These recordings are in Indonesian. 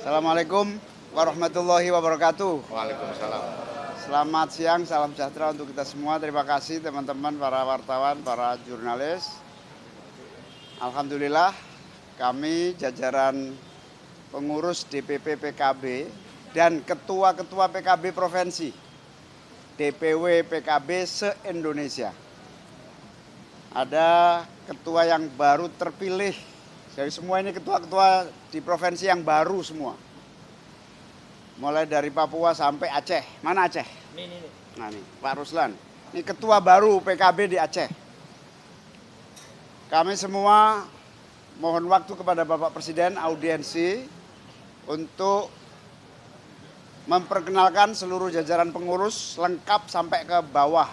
Assalamualaikum warahmatullahi wabarakatuh. Waalaikumsalam. Selamat siang, salam sejahtera untuk kita semua. Terima kasih teman-teman para wartawan, para jurnalis. Alhamdulillah kami jajaran pengurus DPP PKB dan ketua-ketua PKB provinsi, DPW PKB se-Indonesia. Ada ketua yang baru terpilih. Dari semua ini ketua-ketua di provinsi yang baru semua. Mulai dari Papua sampai Aceh. Mana Aceh? Ini. Nah nih, Pak Ruslan. Ini ketua baru PKB di Aceh. Kami semua mohon waktu kepada Bapak Presiden audiensi untuk memperkenalkan seluruh jajaran pengurus lengkap sampai ke bawah.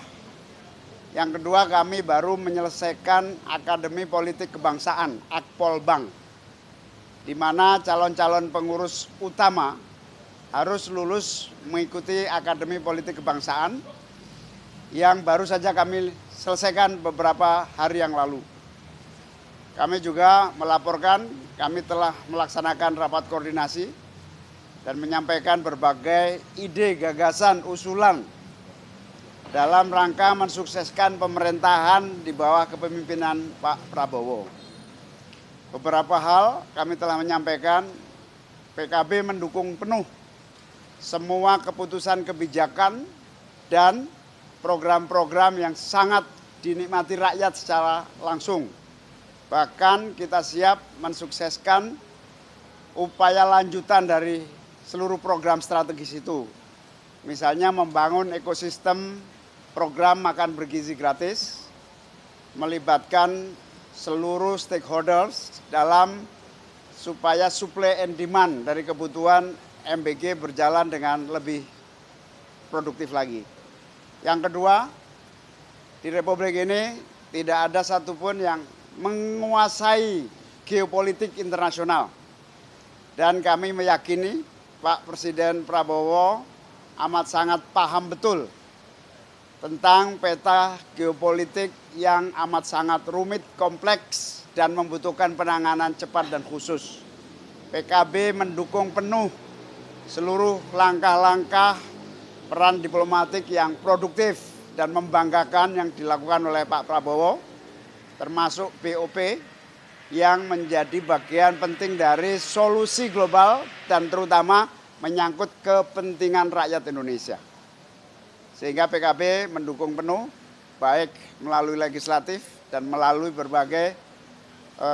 Yang kedua, kami baru menyelesaikan Akademi Politik Kebangsaan, Akpolbang, di mana calon-calon pengurus utama harus lulus mengikuti Akademi Politik Kebangsaan yang baru saja kami selesaikan beberapa hari yang lalu. Kami juga melaporkan, kami telah melaksanakan rapat koordinasi dan menyampaikan berbagai ide, gagasan, usulan dalam rangka mensukseskan pemerintahan di bawah kepemimpinan Pak Prabowo. Beberapa hal kami telah menyampaikan, PKB mendukung penuh semua keputusan kebijakan dan program-program yang sangat dinikmati rakyat secara langsung. Bahkan kita siap mensukseskan upaya lanjutan dari seluruh program strategis itu. Misalnya membangun ekosistem program makan bergizi gratis, melibatkan seluruh stakeholders dalam supaya supply and demand dari kebutuhan MBG berjalan dengan lebih produktif lagi. Yang kedua, di Republik ini tidak ada satupun yang menguasai geopolitik internasional. Dan kami meyakini Pak Presiden Prabowo amat sangat paham betul tentang peta geopolitik yang amat sangat rumit, kompleks, dan membutuhkan penanganan cepat dan khusus. PKB mendukung penuh seluruh langkah-langkah peran diplomatik yang produktif dan membanggakan yang dilakukan oleh Pak Prabowo, termasuk BOP yang menjadi bagian penting dari solusi global dan terutama menyangkut kepentingan rakyat Indonesia. Sehingga PKB mendukung penuh, baik melalui legislatif dan melalui berbagai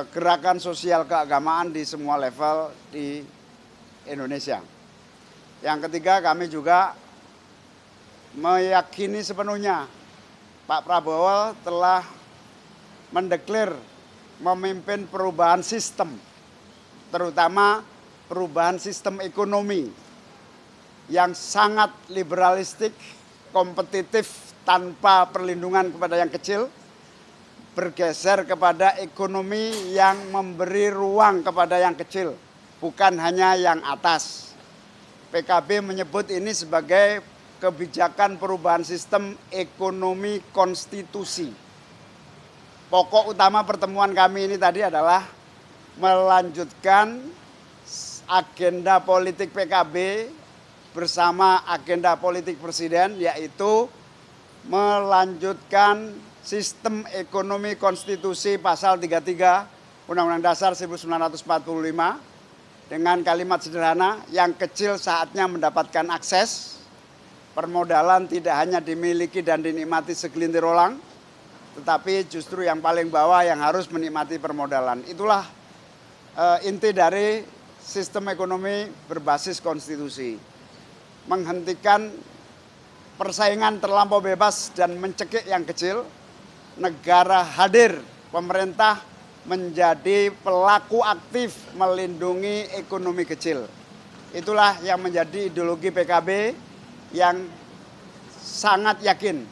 gerakan sosial keagamaan di semua level di Indonesia. Yang ketiga, kami juga meyakini sepenuhnya Pak Prabowo telah mendeklar memimpin perubahan sistem, terutama perubahan sistem ekonomi yang sangat liberalistik, kompetitif tanpa perlindungan kepada yang kecil, bergeser kepada ekonomi yang memberi ruang kepada yang kecil, bukan hanya yang atas. PKB menyebut ini sebagai kebijakan perubahan sistem ekonomi konstitusi. Pokok utama pertemuan kami ini tadi adalah melanjutkan agenda politik PKB bersama agenda politik Presiden, yaitu melanjutkan sistem ekonomi konstitusi pasal 33 Undang-Undang Dasar 1945 dengan kalimat sederhana, yang kecil saatnya mendapatkan akses, permodalan tidak hanya dimiliki dan dinikmati segelintir orang, tetapi justru yang paling bawah yang harus menikmati permodalan. Itulah inti dari sistem ekonomi berbasis konstitusi. Menghentikan persaingan terlampau bebas dan mencekik yang kecil, negara hadir, pemerintah menjadi pelaku aktif melindungi ekonomi kecil. Itulah yang menjadi ideologi PKB yang sangat yakin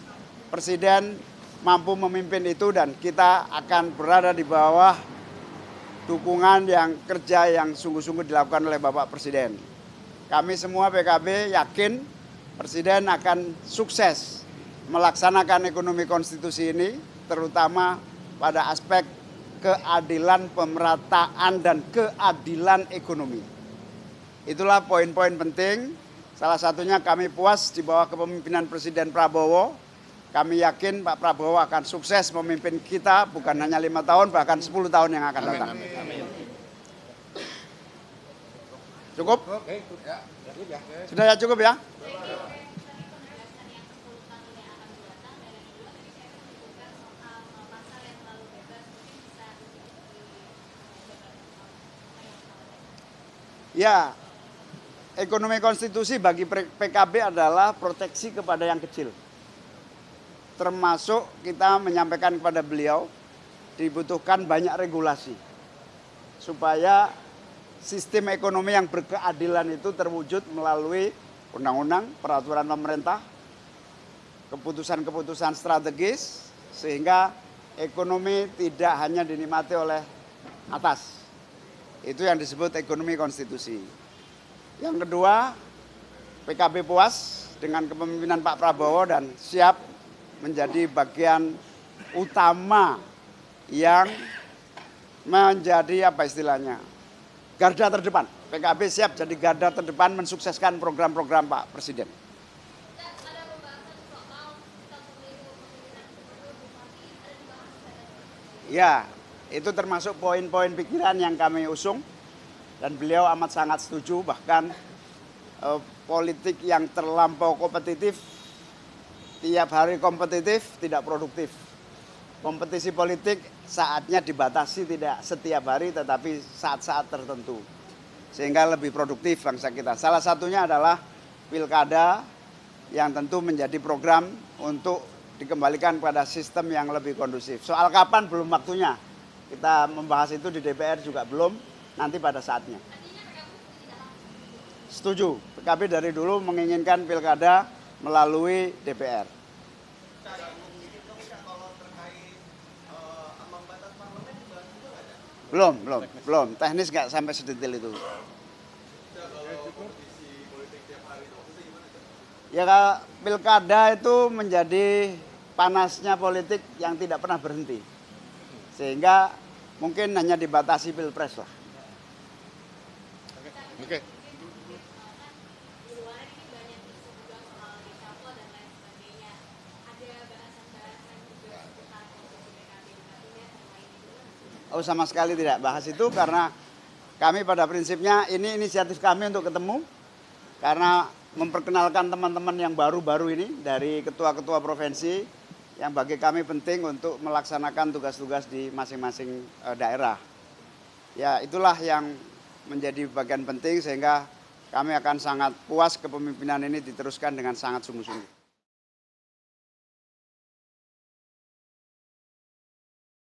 Presiden mampu memimpin itu dan kita akan berada di bawah dukungan yang kerja yang sungguh-sungguh dilakukan oleh Bapak Presiden. Kami semua PKB yakin Presiden akan sukses melaksanakan ekonomi konstitusi ini, terutama pada aspek keadilan pemerataan dan keadilan ekonomi. Itulah poin-poin penting. Salah satunya kami puas di bawah kepemimpinan Presiden Prabowo. Kami yakin Pak Prabowo akan sukses memimpin kita bukan hanya 5 tahun, bahkan 10 tahun yang akan datang. Amin. Cukup? Sudah ya, cukup ya? Ya, ekonomi konstitusi bagi PKB adalah proteksi kepada yang kecil. Termasuk kita menyampaikan kepada beliau dibutuhkan banyak regulasi supaya sistem ekonomi yang berkeadilan itu terwujud melalui undang-undang, peraturan pemerintah, keputusan-keputusan strategis sehingga ekonomi tidak hanya dinikmati oleh atas. Itu yang disebut ekonomi konstitusi. Yang kedua, PKB puas dengan kepemimpinan Pak Prabowo dan siap menjadi bagian utama yang menjadi apa istilahnya, garda terdepan. PKB siap jadi garda terdepan mensukseskan program-program Pak Presiden. Ya, itu termasuk poin-poin pikiran yang kami usung dan beliau amat sangat setuju, bahkan politik yang terlampau kompetitif, tiap hari kompetitif tidak produktif. Kompetisi politik saatnya dibatasi tidak setiap hari tetapi saat-saat tertentu. Sehingga lebih produktif bangsa kita. Salah satunya adalah pilkada yang tentu menjadi program untuk dikembalikan pada sistem yang lebih kondusif. Soal kapan belum waktunya. Kita membahas itu di DPR juga belum, nanti pada saatnya. Setuju, PKB dari dulu menginginkan pilkada melalui DPR. Belum. Teknis nggak sampai sedetail itu. Ya, pilkada itu menjadi panasnya politik yang tidak pernah berhenti. Sehingga mungkin hanya dibatasi pilpres lah. Oke. Oh, sama sekali tidak bahas itu karena kami pada prinsipnya ini inisiatif kami untuk ketemu karena memperkenalkan teman-teman yang baru-baru ini dari ketua-ketua provinsi yang bagi kami penting untuk melaksanakan tugas-tugas di masing-masing daerah. Ya, itulah yang menjadi bagian penting sehingga kami akan sangat puas kepemimpinan ini diteruskan dengan sangat sungguh-sungguh.